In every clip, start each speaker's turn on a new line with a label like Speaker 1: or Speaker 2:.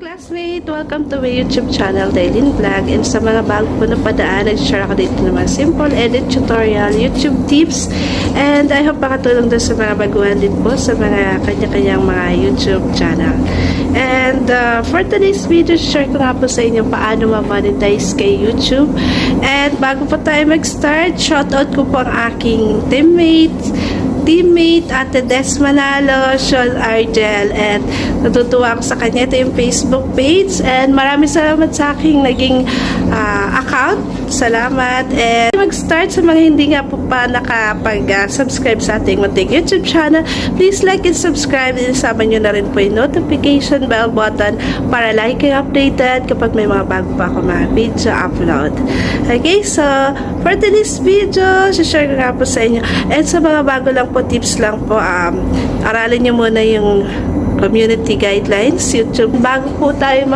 Speaker 1: Classmate! Welcome to my YouTube channel, Dailyn Vlog. And sa mga bago po na padaan, nag-share ako dito ng mga simple edit tutorial, YouTube tips. And I hope makatulong din sa mga baguhan din po sa mga kanya-kanyang mga YouTube channel. And for today's video, share ko nga po sa inyo paano ma-monetize kay YouTube. And bago po tayo mag-start, shoutout ko po ang aking teammate, Ate Des Manalo, Sean Argel, and natutuwa ako sa kanya. Ito yung Facebook page, and maraming salamat sa aking naging account. Salamat. And mag-start sa mga hindi nga po pa nakapag-subscribe sa ating munting YouTube channel, please like and subscribe, and isama nyo na rin po yung notification bell button para lagi kayo updated kapag may mga bago pa ako mga video upload. Okay, so for today's video, share ko nga po sa inyo, and sa mga bago lang po, tips lang po, aralin nyo muna yung community guidelines YouTube. Bago po tayo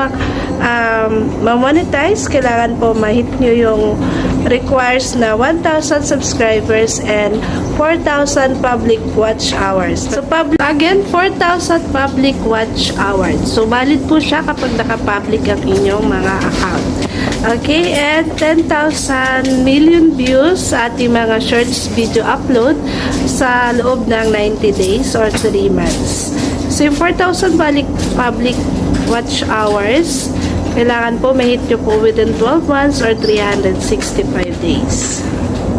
Speaker 1: ma-monetize, kailangan po ma-hit nyo yung requires na 1,000 subscribers and 4,000 public watch hours. So, again, 4,000 public watch hours. So, valid po siya kapag naka-public ang inyong mga account. Okay, and 10,000 million views sa ating mga shorts video upload sa loob ng 90 days or 3 months. So, yung 4,000 public watch hours, kailangan po ma-hit nyo po within 12 months or 365 days.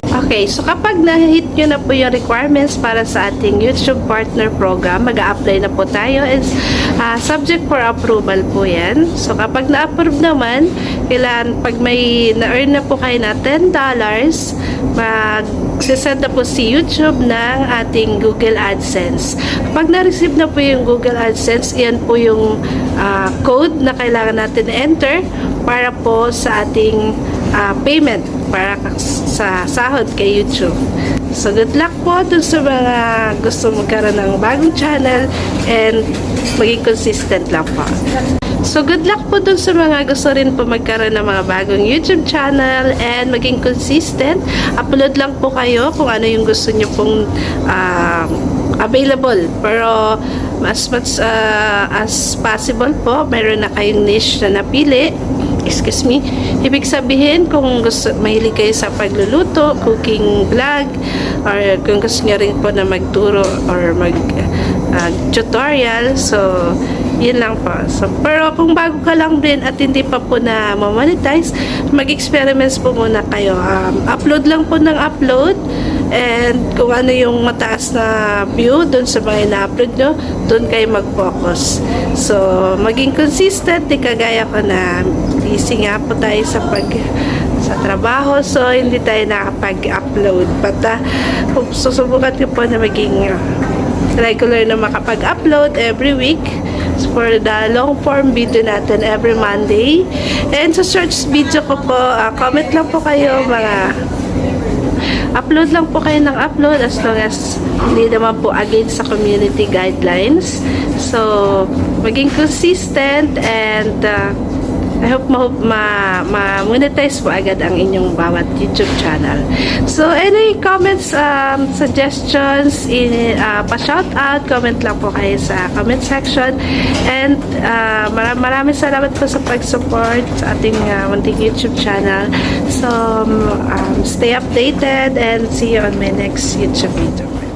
Speaker 1: Okay, so kapag na-hit nyo na po yung requirements para sa ating YouTube Partner Program, mag-a-apply na po tayo. It's subject for approval po yan. So kapag na-approve naman, kailangan pag may na-earn na po kayo na $10, mag-send na po si YouTube ng ating Google AdSense. Kapag na-receive na po yung Google AdSense, yan po yung code na kailangan natin enter para po sa ating payment para sa sahod kay YouTube. So, good luck po dun sa mga gusto magkaroon ng bagong channel and maging consistent lang po. So, good luck po dun sa mga gusto rin po magkaroon ng mga bagong YouTube channel and maging consistent. Upload lang po kayo kung ano yung gusto nyo pong available. Pero, as much as possible po, meron na kayong niche na napili. Excuse me. Ibig sabihin, kung gusto, mahilig kayo sa pagluluto, cooking vlog, or kung gusto nyo rin po na magturo or mag-tutorial, so, yun lang po. So, pero kung bago ka lang din at hindi pa po na monetize, mag-experiments po muna kayo. Upload lang po ng upload, and kung ano yung mataas na view dun sa mga ina-upload nyo, dun kayo mag-focus. So, maging consistent, di kagaya ko na busy nga po tayo sa trabaho, so hindi tayo nakapag-upload. But susubukan ko po na maging regular na makapag-upload every week for the long form video natin every Monday. And sa shorts video ko po, comment lang po kayo, mga upload lang po kayo ng upload as long as hindi naman po against sa community guidelines. So, maging consistent, and I hope ma-monetize po agad ang inyong bawat YouTube channel. So, any comments, suggestions, pa-shout out, comment lang po kayo sa comment section. And maraming salamat po sa pag-support sa ating munting YouTube channel. So, stay updated and see you on my next YouTube video.